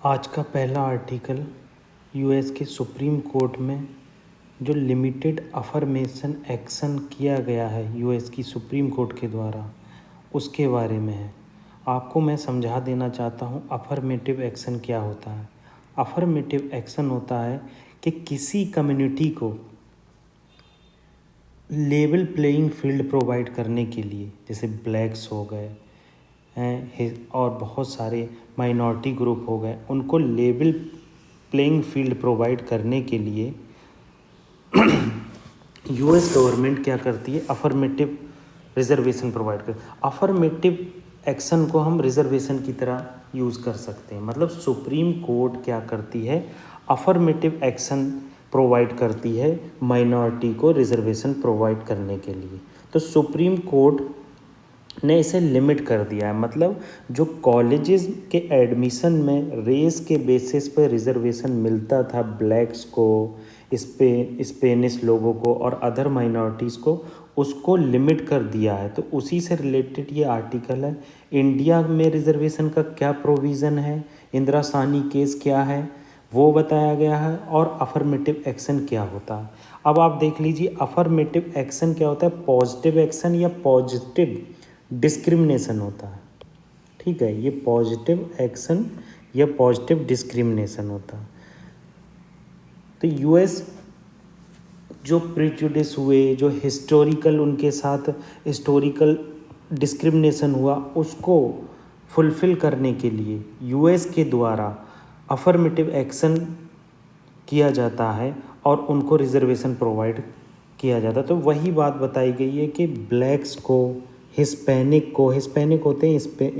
आज का पहला आर्टिकल यूएस के सुप्रीम कोर्ट में जो लिमिटेड अफर्मेशन एक्शन किया गया है यूएस की सुप्रीम कोर्ट के द्वारा, उसके बारे में है। आपको मैं समझा देना चाहता हूँ अफर्मेटिव एक्शन क्या होता है। अफर्मेटिव एक्शन होता है कि किसी कम्युनिटी को लेवल प्लेइंग फील्ड प्रोवाइड करने के लिए, जैसे ब्लैक्स हो गए हैं और बहुत सारे माइनॉरिटी ग्रुप हो गए, उनको लेवल प्लेइंग फील्ड प्रोवाइड करने के लिए यूएस गवर्नमेंट क्या करती है, अफर्मेटिव रिजर्वेशन प्रोवाइड कर। अफर्मेटिव एक्शन को हम रिजर्वेशन की तरह यूज़ कर सकते हैं। मतलब सुप्रीम कोर्ट क्या करती है, अफर्मेटिव एक्शन प्रोवाइड करती है माइनॉरिटी को रिजर्वेशन प्रोवाइड करने के लिए। तो सुप्रीम कोर्ट ने इसे लिमिट कर दिया है। मतलब जो कॉलेजेस के एडमिशन में रेस के बेसिस पर रिजर्वेशन मिलता था ब्लैक्स को, स्पेनिश लोगों को और अदर माइनॉरिटीज़ को, उसको लिमिट कर दिया है। तो उसी से रिलेटेड ये आर्टिकल है। इंडिया में रिजर्वेशन का क्या प्रोविज़न है, इंदिरा साहनी केस क्या है, वो बताया गया है, और अफर्मेटिव एक्शन क्या होता है। अब आप देख लीजिए अफर्मेटिव एक्शन क्या होता है। पॉजिटिव एक्शन या पॉजिटिव डिस्क्रिमिनेशन होता है। ठीक है, ये पॉजिटिव एक्शन या पॉजिटिव डिस्क्रिमिनेशन होता है। तो यूएस जो प्रिजुडिस हुए, जो हिस्टोरिकल उनके साथ हिस्टोरिकल डिस्क्रिमिनेशन हुआ, उसको फुलफ़िल करने के लिए यूएस के द्वारा अफर्मेटिव एक्शन किया जाता है और उनको रिजर्वेशन प्रोवाइड किया जाता है। तो वही बात बताई गई है कि ब्लैक्स को, हिस्पैनिक होते हैं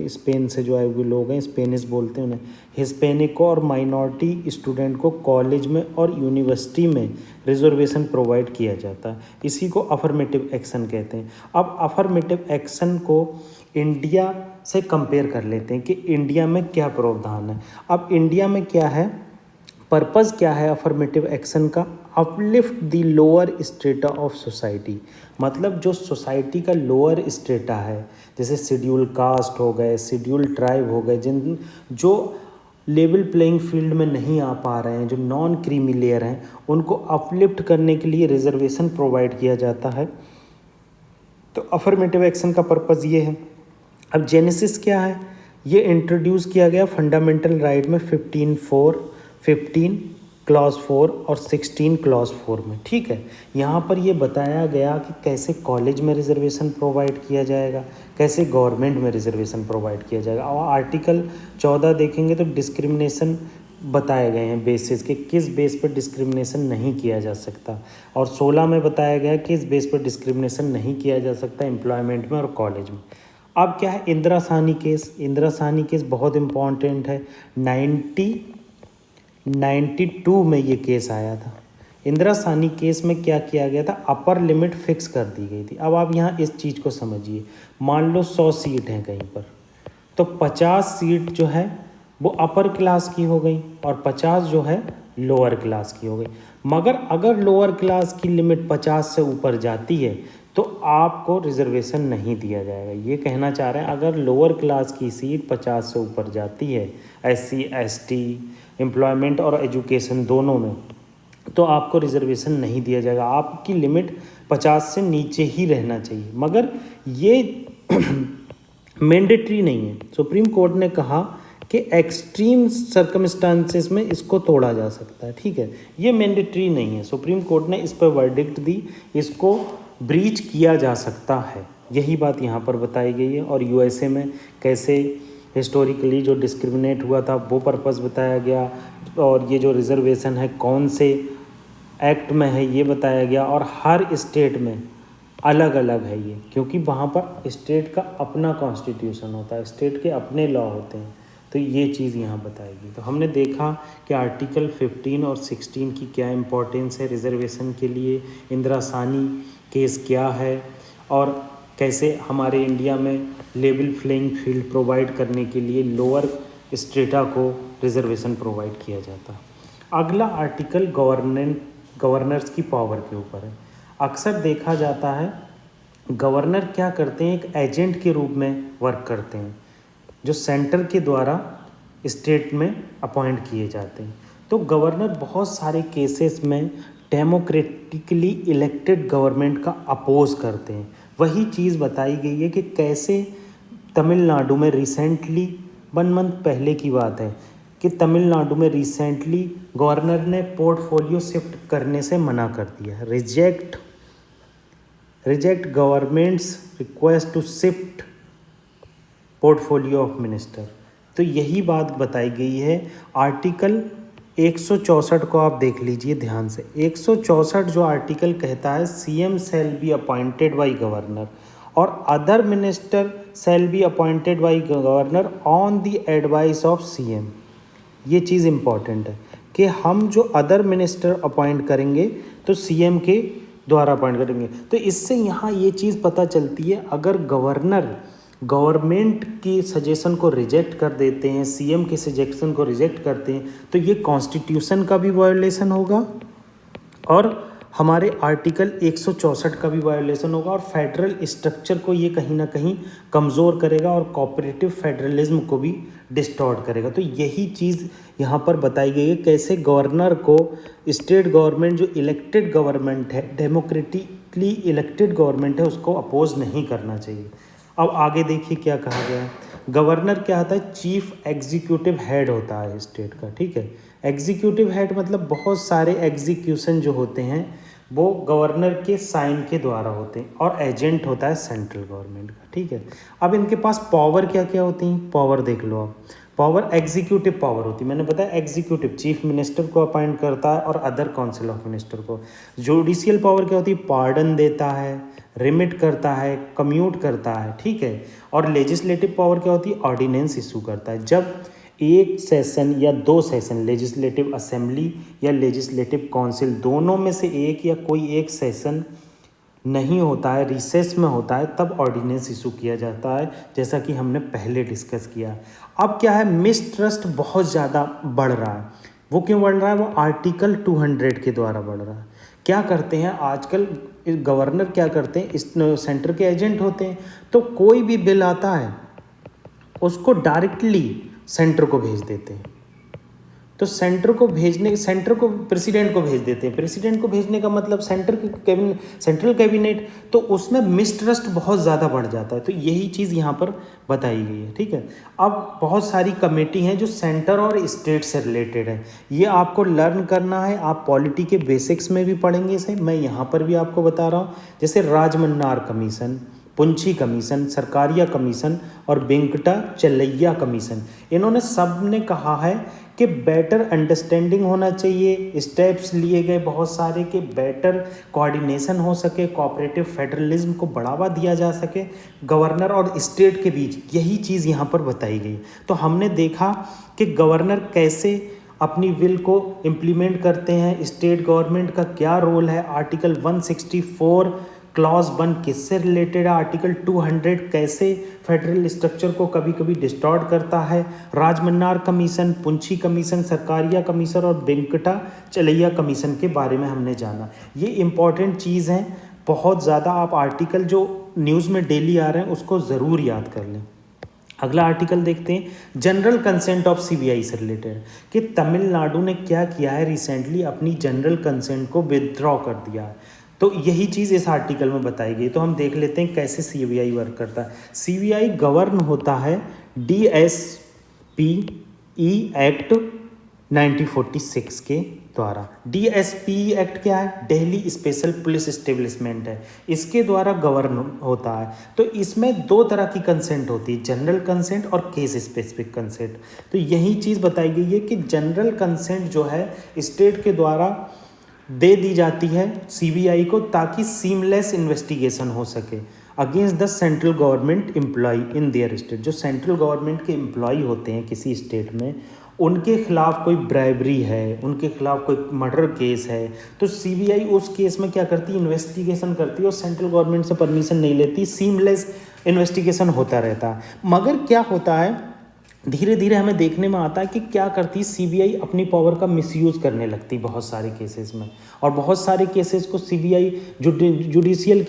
स्पेन से जो आए हुए लोग हैं, स्पेनिश बोलते हैं उन्हें, हिस्पैनिक को और माइनॉरिटी स्टूडेंट को कॉलेज में और यूनिवर्सिटी में रिजर्वेशन प्रोवाइड किया जाता है। इसी को अफर्मेटिव एक्शन कहते हैं। अब अफर्मेटिव एक्शन को इंडिया से कंपेयर कर लेते हैं कि इंडिया में क्या प्रावधान है। अब इंडिया में क्या है, पर्पज़ क्या है अफर्मेटिव एक्शन का, uplift the lower strata of society. मतलब जो सोसाइटी का लोअर स्ट्रेटा है, जैसे शेड्यूल कास्ट हो गए, शेड्यूल ट्राइब हो गए, जिन जो लेवल प्लेइंग फील्ड में नहीं आ पा रहे हैं, जो नॉन क्रीमी लेयर हैं, उनको अपलिफ्ट करने के लिए रिजर्वेशन प्रोवाइड किया जाता है। तो अफर्मेटिव एक्शन का पर्पज़ ये है। अब जेनेसिस क्या है, ये इंट्रोड्यूस किया गया फंडामेंटल राइट में 15 क्लॉज 4 और 16 क्लॉज 4 में। ठीक है, यहाँ पर ये बताया गया कि कैसे कॉलेज में रिजर्वेशन प्रोवाइड किया जाएगा, कैसे गवर्नमेंट में रिजर्वेशन प्रोवाइड किया जाएगा। और आर्टिकल 14 देखेंगे तो डिस्क्रिमिनेशन बताए गए हैं बेसिस के, किस बेस पर डिस्क्रिमिनेशन नहीं किया जा सकता, और 16 में बताया गया किस बेस पर डिस्क्रिमिनेशन नहीं किया जा सकता एम्प्लॉयमेंट में और कॉलेज में। अब क्या है, इंदिरा साहनी केस। इंदिरा साहनी केस बहुत इम्पॉर्टेंट है। 1992 में ये केस आया था। इंदिरा साहनी केस में क्या किया गया था, अपर लिमिट फिक्स कर दी गई थी। अब आप यहाँ इस चीज़ को समझिए, मान लो 100 सीट हैं कहीं पर, तो 50 सीट जो है वो अपर क्लास की हो गई और 50 जो है लोअर क्लास की हो गई। मगर अगर लोअर क्लास की लिमिट 50 से ऊपर जाती है तो आपको रिजर्वेशन नहीं दिया जाएगा। ये कहना चाह रहे हैं अगर लोअर क्लास की सीट 50 से ऊपर जाती है, SC ST एम्प्लॉयमेंट और एजुकेशन दोनों में, तो आपको रिजर्वेशन नहीं दिया जाएगा। आपकी लिमिट 50 से नीचे ही रहना चाहिए। मगर ये मैंडेटरी नहीं है। सुप्रीम कोर्ट ने कहा कि एक्सट्रीम सर्कमस्टांसेस में इसको तोड़ा जा सकता है। ठीक है, ये मैंडेटरी नहीं है। सुप्रीम कोर्ट ने इस पर वर्डिक्ट दी, इसको ब्रीच किया जा सकता है, यही बात यहाँ पर बताई गई है। और यूएसए में कैसे हिस्टोरिकली जो डिस्क्रिमिनेट हुआ था वो पर्पस बताया गया, और ये जो रिजर्वेशन है कौन से एक्ट में है ये बताया गया। और हर स्टेट में अलग अलग है ये, क्योंकि वहाँ पर स्टेट का अपना कॉन्स्टिट्यूशन होता है, स्टेट के अपने लॉ होते हैं। तो ये चीज़ यहाँ बताएगी। तो हमने देखा कि आर्टिकल 15 और 16 की क्या इम्पोर्टेंस है रिजर्वेशन के लिए, इंदिरा साहनी केस क्या है, और कैसे हमारे इंडिया में लेवल प्लेइंग फील्ड प्रोवाइड करने के लिए लोअर स्ट्रेटा को रिजर्वेशन प्रोवाइड किया जाता है। अगला आर्टिकल गवर्नर्स की पावर के ऊपर है। अक्सर देखा जाता है गवर्नर क्या करते हैं, एक एजेंट के रूप में वर्क करते हैं, जो सेंटर के द्वारा स्टेट में अपॉइंट किए जाते हैं। तो गवर्नर बहुत सारे केसेस में डेमोक्रेटिकली इलेक्टेड गवर्नमेंट का अपोज करते हैं। वही चीज़ बताई गई है कि कैसे तमिलनाडु में रिसेंटली 1 मंथ पहले की बात है कि तमिलनाडु में रिसेंटली गवर्नर ने पोर्टफोलियो शिफ्ट करने से मना कर दिया। Reject government's request to shift portfolio of minister. तो यही बात बताई गई है। आर्टिकल 164 को आप देख लीजिए ध्यान से। 164 जो आर्टिकल कहता है CM shall be appointed by governor और other minister shall be appointed by governor on the advice of CM. ये चीज़ इम्पॉर्टेंट है कि हम जो अदर मिनिस्टर अपॉइंट करेंगे तो सीएम के द्वारा अपॉइंट करेंगे। तो इससे यहाँ ये चीज़ पता चलती है, अगर गवर्नर गवर्नमेंट की सजेशन को रिजेक्ट कर देते हैं, सीएम के सजेशन को रिजेक्ट करते हैं, तो ये कॉन्स्टिट्यूशन का भी वायोलेशन होगा और हमारे आर्टिकल 164 का भी वायोलेशन होगा और फेडरल स्ट्रक्चर को ये कहीं ना कहीं कमज़ोर करेगा और कोऑपरेटिव फेडरलिज्म को भी डिस्टॉर्ट करेगा। तो यही चीज़ यहाँ पर बताई गई है, कैसे गवर्नर को स्टेट गवर्नमेंट जो इलेक्टेड गवर्नमेंट है, डेमोक्रेटिकली इलेक्टेड गवर्नमेंट है, उसको अपोज नहीं करना चाहिए। अब आगे देखिए क्या कहा गया है। गवर्नर क्या होता है? चीफ एग्जीक्यूटिव हेड होता है स्टेट का, ठीक है। एग्जीक्यूटिव हेड मतलब बहुत सारे एग्जीक्यूशन जो होते हैं वो गवर्नर के साइन के द्वारा होते हैं और एजेंट होता है सेंट्रल गवर्नमेंट का, ठीक है। अब इनके पास पावर क्या क्या होती हैं? पावर देख लो आप। पावर एग्जीक्यूटिव पावर होती है, मैंने बताया एग्जीक्यूटिव चीफ मिनिस्टर को अपॉइंट करता है और अदर काउंसिल ऑफ मिनिस्टर को। जुडिशियल पावर क्या होती है? पार्डन देता है, रिमिट करता है, कम्यूट करता है, ठीक है। और लेजिस्लेटिव पावर क्या होती है? ऑर्डिनेंस इशू करता है। जब एक सेशन या 2 सेशन लेजिस्लेटिव असेंबली या लेजिस्लेटिव काउंसिल दोनों में से एक या कोई एक सेशन नहीं होता है, रिसेस में होता है, तब ऑर्डिनेंस इशू किया जाता है, जैसा कि हमने पहले डिस्कस किया। अब क्या है, मिसट्रस्ट बहुत ज़्यादा बढ़ रहा है। वो क्यों बढ़ रहा है? वो आर्टिकल 200 के द्वारा बढ़ रहा है। क्या करते हैं आजकल गवर्नर, क्या करते हैं, इस सेंटर के एजेंट होते हैं, तो कोई भी बिल आता है उसको डायरेक्टली सेंटर को भेज देते हैं। तो सेंटर को प्रेसिडेंट को भेज देते हैं। प्रेसिडेंट को भेजने का मतलब सेंट्रल कैबिनेट, तो उसमें मिसट्रस्ट बहुत ज़्यादा बढ़ जाता है। तो यही चीज़ यहाँ पर बताई गई है, ठीक है। अब बहुत सारी कमेटी हैं जो सेंटर और स्टेट से रिलेटेड है, ये आपको लर्न करना है। आप पॉलिटी के बेसिक्स में भी पढ़ेंगे इसे, मैं यहाँ पर भी आपको बता रहा हूँ। जैसे Rajamannar commission, Punchhi commission, Sarkaria commission और वेंकटा चलैया कमीशन, इन्होंने सब ने कहा है कि बेटर अंडरस्टैंडिंग होना चाहिए, स्टेप्स लिए गए बहुत सारे कि बेटर कोऑर्डिनेशन हो सके, कोऑपरेटिव फेडरलिज्म को बढ़ावा दिया जा सके गवर्नर और स्टेट के बीच। यही चीज़ यहाँ पर बताई गई। तो हमने देखा कि गवर्नर कैसे अपनी विल को इम्प्लीमेंट करते हैं, स्टेट गवर्नमेंट का क्या रोल है, आर्टिकल 164 क्लॉज 1 किससे रिलेटेड है, आर्टिकल 200 कैसे फेडरल स्ट्रक्चर को कभी कभी डिस्टॉर्ट करता है, Rajamannar commission, Punchhi commission, Sarkaria commission और वेंकटा चलैया कमीशन के बारे में हमने जाना। ये इंपॉर्टेंट चीज़ हैं बहुत ज़्यादा। आप आर्टिकल जो न्यूज़ में डेली आ रहे हैं उसको ज़रूर याद कर लें। अगला आर्टिकल देखते हैं, जनरल कंसेंट ऑफ सीबीआई से रिलेटेड, कि तमिलनाडु ने क्या किया है, रिसेंटली अपनी जनरल कंसेंट को विदड्रॉ कर दिया है। तो यही चीज़ इस आर्टिकल में बताई गई। तो हम देख लेते हैं कैसे सीबीआई वर्क करता है। सीबीआई गवर्न होता है डीएसपी एक्ट 1946 के द्वारा। डीएसपी एक्ट क्या है? दिल्ली स्पेशल पुलिस एस्टेब्लिशमेंट है, इसके द्वारा गवर्न होता है। तो इसमें 2 तरह की कंसेंट होती है, जनरल कंसेंट और केस स्पेसिफिक कंसेंट। तो यही चीज़ बताई गई है कि जनरल कंसेंट जो है स्टेट के द्वारा दे दी जाती है सीबीआई को, ताकि सीमलेस इन्वेस्टिगेशन हो सके against the central government employ in their state. जो सेंट्रल गवर्नमेंट के एम्प्लॉय होते हैं किसी स्टेट में, उनके खिलाफ कोई ब्राइबरी है, उनके खिलाफ कोई मर्डर केस है, तो सीबीआई उस केस में क्या करती है, इन्वेस्टिगेशन करती है और सेंट्रल गवर्नमेंट से परमिशन नहीं लेती, सीमलेस इन्वेस्टिगेशन होता रहता है। मगर क्या होता है, धीरे धीरे हमें देखने में आता है कि क्या करती सीबीआई अपनी पावर का मिसयूज़ करने लगती बहुत सारे केसेस में, और बहुत सारे केसेस को सीबीआई जुडिशरी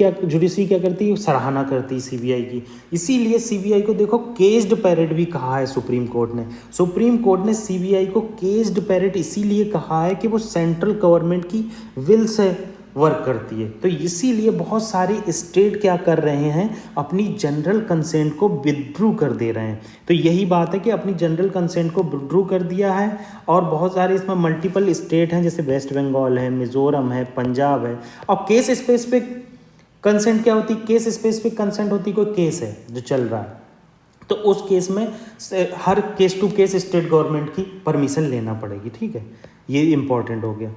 क्या करती है, सराहना करती सीबीआई की। इसीलिए सीबीआई को देखो केस्ड पैरेट भी कहा है सुप्रीम कोर्ट ने सीबीआई को केस्ड पैरेट इसीलिए कहा है कि वो सेंट्रल गवर्नमेंट की विल से वर्क करती है। तो इसीलिए बहुत सारे स्टेट क्या कर रहे हैं, अपनी जनरल कंसेंट को विथड्रू कर दे रहे हैं। तो यही बात है कि अपनी जनरल कंसेंट को विथड्रू कर दिया है, और बहुत सारे इसमें मल्टीपल स्टेट हैं, जैसे वेस्ट बंगाल है, मिजोरम है, पंजाब है। और केस स्पेसिफिक कंसेंट क्या होती है, केस स्पेसिफिक कंसेंट होती है, कोई केस है जो चल रहा है तो उस केस में हर case to case state government की परमिशन लेना पड़ेगी। ठीक है, ये इंपॉर्टेंट हो गया।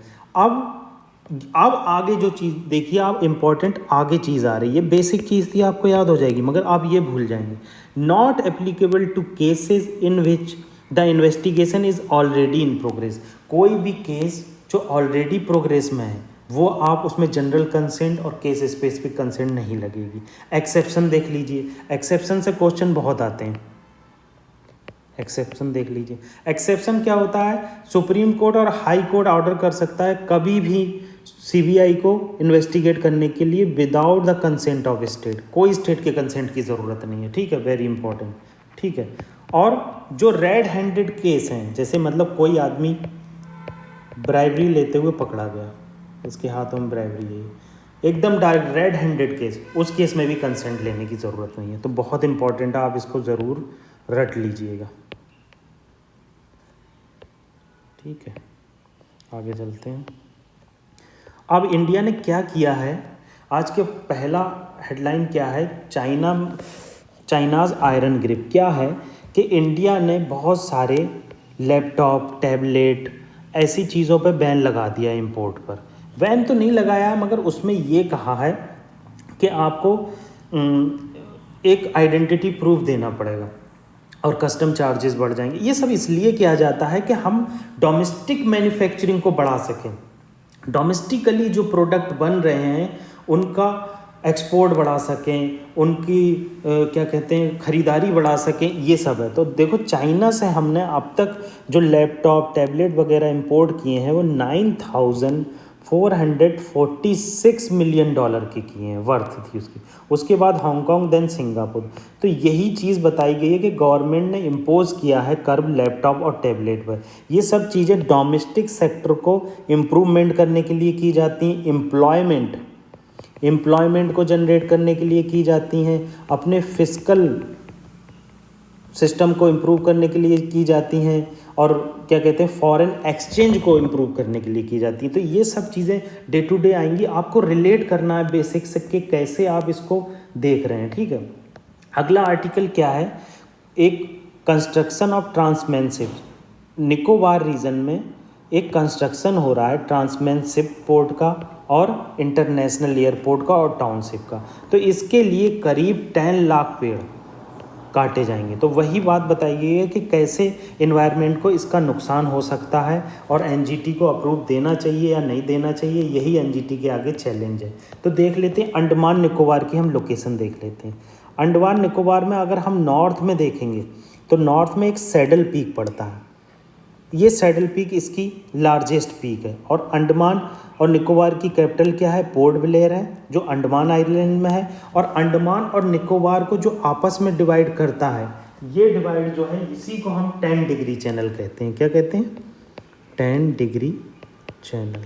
अब आगे जो चीज़ देखिए आप, इम्पॉर्टेंट आगे चीज़ आ रही है। बेसिक चीज़ थी आपको याद हो जाएगी, मगर आप ये भूल जाएंगे। Not applicable to cases in which the investigation is already in progress. कोई भी केस जो ऑलरेडी प्रोग्रेस में है वो आप उसमें जनरल कंसेंट और केस स्पेसिफिक कंसेंट नहीं लगेगी। एक्सेप्शन देख लीजिए, एक्सेप्शन से क्वेश्चन बहुत आते हैं। एक्सेप्शन देख लीजिए, एक्सेप्शन क्या होता है, सुप्रीम कोर्ट और हाई कोर्ट ऑर्डर कर सकता है कभी भी सीबीआई को इन्वेस्टिगेट करने के लिए without the consent of state. कोई स्टेट के कंसेंट की ज़रूरत नहीं है। ठीक है, वेरी इंपॉर्टेंट। ठीक है, और जो रेड हैंडेड केस हैं, जैसे मतलब कोई आदमी ब्राइबरी लेते हुए पकड़ा गया, इसके हाथों में ब्राइबरी है, एकदम डायरेक्ट रेड हैंडेड केस, उस केस में भी कंसेंट लेने की ज़रूरत नहीं है। तो बहुत इंपॉर्टेंट है, आप इसको ज़रूर रट लीजिएगा। ठीक है, आगे चलते हैं। अब इंडिया ने क्या किया है, आज के पहला हेडलाइन क्या है, चाइनाज़ आयरन ग्रिप। क्या है कि इंडिया ने बहुत सारे लैपटॉप, टैबलेट, ऐसी चीज़ों पे बैन लगा दिया इंपोर्ट पर। बैन तो नहीं लगाया, मगर उसमें ये कहा है कि आपको एक आइडेंटिटी प्रूफ देना पड़ेगा और कस्टम चार्जेस बढ़ जाएंगे। ये सब इसलिए किया जाता है कि हम डोमेस्टिक मैन्युफैक्चरिंग को बढ़ा सकें, डोमेस्टिकली जो प्रोडक्ट बन रहे हैं उनका एक्सपोर्ट बढ़ा सकें, उनकी क्या कहते हैं ख़रीदारी बढ़ा सकें, ये सब है। तो देखो चाइना से हमने अब तक जो लैपटॉप, टैबलेट वगैरह इंपोर्ट किए हैं वो 9,446 मिलियन डॉलर के किए हैं, वर्थ थी उसकी। उसके बाद हांगकांग, देन सिंगापुर। तो यही चीज़ बताई गई है कि गवर्नमेंट ने इम्पोज किया है कर्व लैपटॉप और टैबलेट पर। ये सब चीज़ें डोमेस्टिक सेक्टर को इम्प्रूवमेंट करने के लिए की जाती हैं, एम्प्लॉयमेंट को जनरेट करने के लिए की जाती हैं, अपने फिस्कल सिस्टम को इम्प्रूव करने के लिए की जाती हैं, और क्या कहते हैं फॉरेन एक्सचेंज को इम्प्रूव करने के लिए की जाती है। तो ये सब चीज़ें डे टू डे आएंगी, आपको रिलेट करना है बेसिक से कि कैसे आप इसको देख रहे हैं। ठीक है, अगला आर्टिकल क्या है, एक कंस्ट्रक्शन ऑफ ट्रांसमैनशिप। निकोबार रीजन में एक कंस्ट्रक्शन हो रहा है ट्रांसमैनशिप पोर्ट का और इंटरनेशनल एयरपोर्ट का और टाउनशिप का। तो इसके लिए करीब 10 लाख पेड़ काटे जाएंगे। तो वही बात बताई गई है कि कैसे एनवायरनमेंट को इसका नुकसान हो सकता है और एनजीटी को अप्रूव देना चाहिए या नहीं देना चाहिए, यही एनजीटी के आगे चैलेंज है। तो देख लेते हैं अंडमान निकोबार की, हम लोकेशन देख लेते हैं। अंडमान निकोबार में अगर हम नॉर्थ में देखेंगे तो नॉर्थ में एक सैडल पीक पड़ता है, ये सैडल पीक इसकी लार्जेस्ट पीक है। और अंडमान और निकोबार की कैपिटल क्या है, पोर्ट ब्लेयर है, जो अंडमान आइलैंड में है। और अंडमान और निकोबार को जो आपस में डिवाइड करता है, ये डिवाइड जो है इसी को हम 10 डिग्री चैनल कहते हैं। क्या कहते हैं, 10 डिग्री चैनल।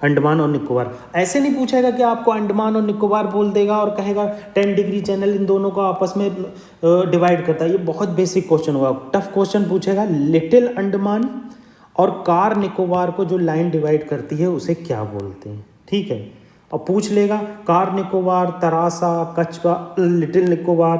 अंडमान और निकोबार, ऐसे नहीं पूछेगा कि आपको अंडमान और निकोबार बोल देगा और कहेगा 10 डिग्री चैनल इन दोनों को आपस में डिवाइड करता है। ये बहुत बेसिक क्वेश्चन होगा, टफ क्वेश्चन पूछेगा। लिटिल अंडमान और कार निकोबार को जो लाइन डिवाइड करती है उसे क्या बोलते हैं, ठीक है। और पूछ लेगा कार निकोबार, तरासा, कच्छवा, लिटिल निकोबार,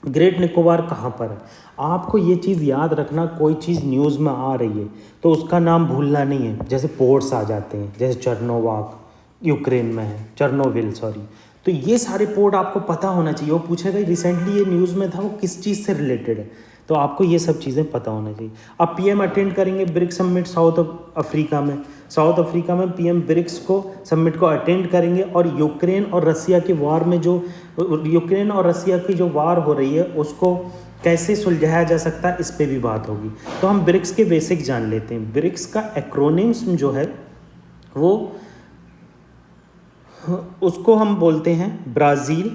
ग्रेट निकोबार कहाँ पर है। आपको ये चीज़ याद रखना, कोई चीज़ न्यूज़ में आ रही है तो उसका नाम भूलना नहीं है। जैसे पोर्ट्स आ जाते हैं, जैसे चर्नोवाक यूक्रेन में है, चर्नोविल सॉरी, तो ये सारे पोर्ट आपको पता होना चाहिए। वो पूछेगा रिसेंटली ये न्यूज़ में था, वो किस चीज़ से रिलेटेड है। तो आपको ये सब चीज़ें पता होना चाहिए। अब पीएम अटेंड करेंगे ब्रिक्स समिट साउथ अफ्रीका में पीएम ब्रिक्स को समिट को अटेंड करेंगे और यूक्रेन और रसिया की वार हो रही है उसको कैसे सुलझाया जा सकता है, इस पे भी बात होगी। तो हम ब्रिक्स के बेसिक जान लेते हैं। ब्रिक्स का एक्रोनिम्स जो है वो उसको हम बोलते हैं Brazil,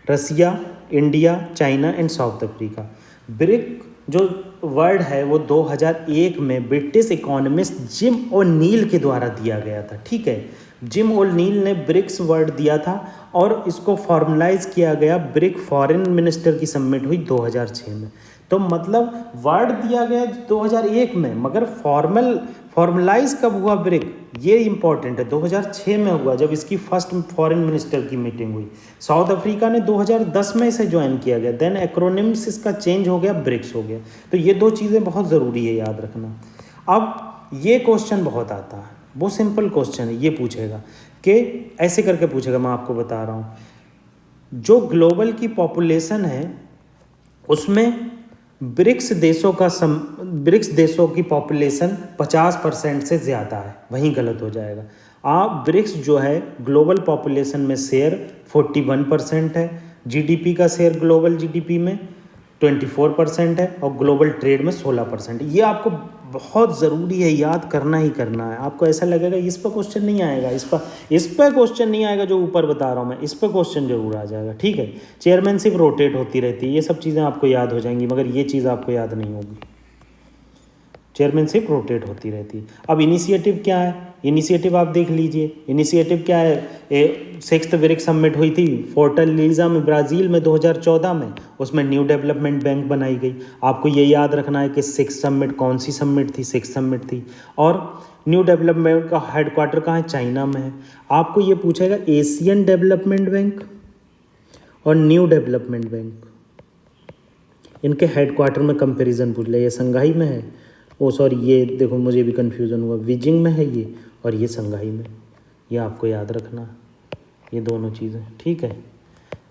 Russia, India, China and South Africa. BRIC जो वर्ड है वो 2001 में ब्रिटिश इकोनॉमिस्ट जिम ओ'नील के द्वारा दिया गया था। ठीक है, जिम ओ'नील ने ब्रिक्स वर्ड दिया था और इसको फॉर्मलाइज किया गया ब्रिक फॉरेन मिनिस्टर की समिट हुई 2006 में। तो मतलब वर्ड दिया गया 2001 में, मगर फॉर्मलाइज कब हुआ ब्रिक, ये इंपॉर्टेंट है। 2006 में हुआ जब इसकी फर्स्ट फॉरेन मिनिस्टर की मीटिंग हुई। साउथ अफ्रीका ने 2010 में इसे ज्वाइन किया गया, देन एक्रोनिम्स इसका चेंज हो गया, ब्रिक्स हो गया। तो ये दो चीज़ें बहुत ज़रूरी है याद रखना। अब ये क्वेश्चन बहुत आता है, वो सिंपल क्वेश्चन है, ये पूछेगा कि ऐसे करके पूछेगा, मैं आपको बता रहा हूँ। जो ग्लोबल की पॉपुलेशन है उसमें ब्रिक्स देशों की पॉपुलेशन 50% से ज़्यादा है, वहीं गलत हो जाएगा। आप ब्रिक्स जो है ग्लोबल पॉपुलेशन में शेयर 41% है, जीडीपी का शेयर ग्लोबल जीडीपी में 24% है और ग्लोबल ट्रेड में 16%। ये आपको बहुत ज़रूरी है, याद करना ही करना है। आपको ऐसा लगेगा इस पर क्वेश्चन नहीं आएगा, इस पर क्वेश्चन नहीं आएगा जो ऊपर बता रहा हूँ मैं, इस पर क्वेश्चन जरूर आ जाएगा। ठीक है, चेयरमैनशिप रोटेट होती रहती है, ये सब चीज़ें आपको याद हो जाएंगी, मगर ये चीज़ आपको याद नहीं होगी। चेयरमैनशिप रोटेट होती रहती है। अब इनिशिएटिव क्या है, इनिशिएटिव आप देख लीजिए। इनिशिएटिव क्या है, 6th ब्रिक्स समिट हुई थी फोर्टालिज़ा में ब्राज़ील में 2014 में, उसमें न्यू डेवलपमेंट बैंक बनाई गई। आपको ये याद रखना है कि 6th समिट कौन सी समिट थी, 6th समिट थी। और न्यू डेवलपमेंट का हेडक्वार्टर कहाँ है, चाइना में है। आपको ये पूछेगा एशियन डेवलपमेंट बैंक और न्यू डेवलपमेंट बैंक, इनके हेडक्वार्टर में कंपेरिजन पूछ ले। ये संघाई में है, सॉरी ये देखो मुझे भी कन्फ्यूज़न हुआ, बीजिंग में है ये और ये संघाई में। ये आपको याद रखना, ये दोनों चीज़ें। ठीक है,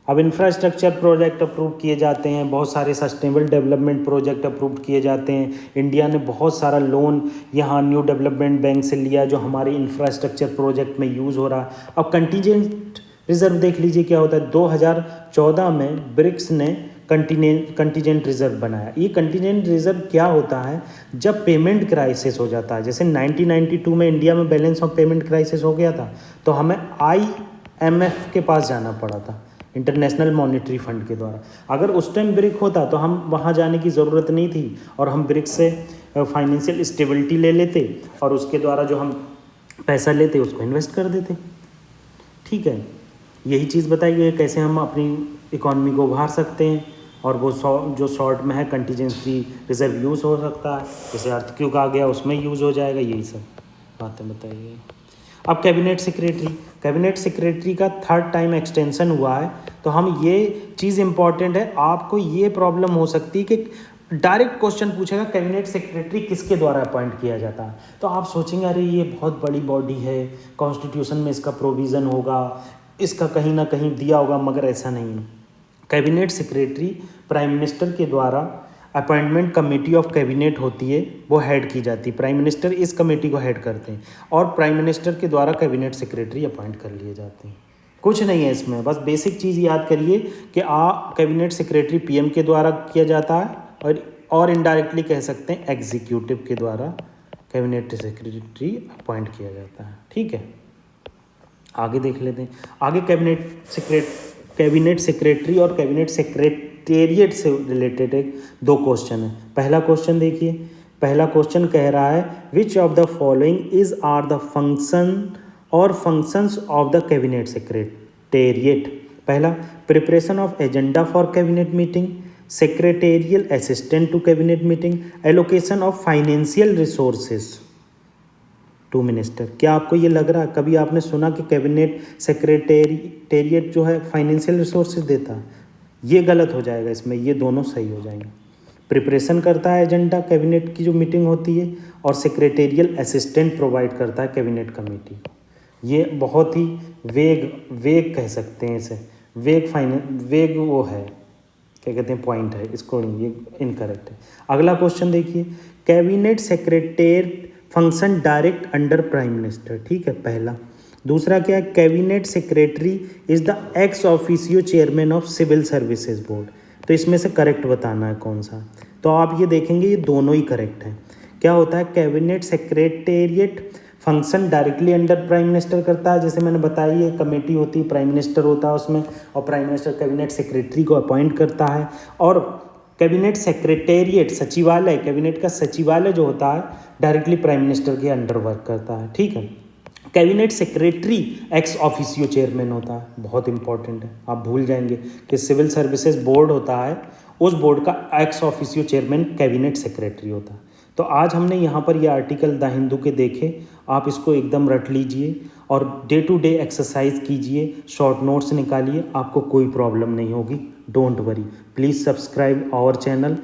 अब इंफ्रास्ट्रक्चर प्रोजेक्ट अप्रूव किए जाते हैं, बहुत सारे सस्टेनेबल डेवलपमेंट प्रोजेक्ट अप्रूव किए जाते हैं। इंडिया ने बहुत सारा लोन यहाँ न्यू डेवलपमेंट बैंक से लिया जो हमारे इंफ्रास्ट्रक्चर प्रोजेक्ट में यूज़ हो रहा है। अब कंटीजेंट रिजर्व देख लीजिए क्या होता है। 2014 में ब्रिक्स ने कंटीजेंट रिजर्व बनाया। ये कंटीजेंट रिजर्व क्या होता है, जब पेमेंट क्राइसिस हो जाता है, जैसे 1992 में इंडिया में बैलेंस ऑफ पेमेंट क्राइसिस हो गया था, तो हमें IMF के पास जाना पड़ा था, इंटरनेशनल मॉनेटरी फंड के द्वारा। अगर उस टाइम ब्रिक होता तो हम वहाँ जाने की ज़रूरत नहीं थी और हम ब्रिक से फाइनेंशियल स्टेबिलिटी ले लेते और उसके द्वारा जो हम पैसा लेते उसको इन्वेस्ट कर देते। ठीक है, यही चीज़ बताई गई है कैसे हम अपनी इकॉनमी को उभार सकते हैं। और वो जो शॉर्ट में है कंटीजेंसी रिजर्व यूज़ हो सकता है, जैसे अर्थक्वेक आ गया उसमें यूज़ हो जाएगा, यही सब बातें बताई गई। अब कैबिनेट सेक्रेटरी का 3rd टाइम एक्सटेंशन हुआ है, तो हम ये चीज़ इंपॉर्टेंट है, आपको ये प्रॉब्लम हो सकती है कि डायरेक्ट क्वेश्चन पूछेगा कैबिनेट सेक्रेटरी किसके द्वारा अपॉइंट किया जाता है, तो आप सोचेंगे अरे ये बहुत बड़ी बॉडी है, कॉन्स्टिट्यूशन में इसका प्रोविज़न होगा, इसका कहीं ना कहीं दिया होगा, मगर ऐसा नहीं है। कैबिनेट सेक्रेटरी प्राइम मिनिस्टर के द्वारा अपॉइंटमेंट कमेटी ऑफ कैबिनेट होती है, वो हेड की जाती है। प्राइम मिनिस्टर इस कमेटी को हेड करते हैं और प्राइम मिनिस्टर के द्वारा कैबिनेट सेक्रेटरी अपॉइंट कर लिए जाते हैं। कुछ नहीं है इसमें, बस बेसिक चीज़ याद करिए कि कैबिनेट सेक्रेटरी पीएम के द्वारा किया जाता है और इनडायरेक्टली कह सकते हैं एग्जीक्यूटिव के द्वारा कैबिनेट सेक्रेटरी अपॉइंट किया जाता है। ठीक है, आगे देख लेते हैं। आगे कैबिनेट सेक्रेटरी और कैबिनेट सेक्रेटेरिएट से रिलेटेड एक 2 क्वेश्चन है। पहला क्वेश्चन देखिए, पहला क्वेश्चन कह रहा है which of the following are the functions of the cabinet secretariat. पहला, preparation of agenda for cabinet meeting, secretarial assistant to cabinet meeting, allocation of financial resources to minister. क्या आपको ये लग रहा है, कभी आपने सुना कि कैबिनेट सेक्रेटेरिएट जो है फाइनेंशियल रिसोर्सेज देता है? ये गलत हो जाएगा, इसमें ये दोनों सही हो जाएंगे। प्रिपरेशन करता है एजेंडा कैबिनेट की जो मीटिंग होती है, और सेक्रेटेरियल असिस्टेंट प्रोवाइड करता है कैबिनेट कमेटी। ये बहुत ही वेग कह सकते हैं इसे, वेग वो है क्या कहते हैं पॉइंट है, इसको नहीं, ये इनकरेक्ट है। अगला क्वेश्चन देखिए, cabinet secretariat function direct under prime minister, ठीक है पहला। दूसरा क्या है, cabinet secretary is the ex officio chairman of civil services board. तो इसमें से करेक्ट बताना है कौन सा। तो आप ये देखेंगे ये दोनों ही करेक्ट हैं। क्या होता है, cabinet secretariat function directly under prime minister करता है, जैसे मैंने बताया ये कमेटी होती है, प्राइम मिनिस्टर होता है उसमें, और प्राइम मिनिस्टर कैबिनेट सेक्रेटरी को अपॉइंट करता है। और कैबिनेट सेक्रेटेरिएट सचिवालय, कैबिनेट का सचिवालय जो होता है डायरेक्टली प्राइम मिनिस्टर के अंडर वर्क करता है, ठीक है। Cabinet secretary x officio chairman होता है, बहुत इंपॉर्टेंट है, आप भूल जाएंगे कि सिविल सर्विसेज बोर्ड होता है, उस बोर्ड का x officio chairman cabinet secretary होता है। तो आज हमने यहाँ पर ये आर्टिकल द हिंदू के देखे, आप इसको एकदम रट लीजिए और डे टू डे एक्सरसाइज कीजिए, शॉर्ट नोट्स निकालिए, आपको कोई प्रॉब्लम नहीं होगी। Don't worry, please subscribe our channel.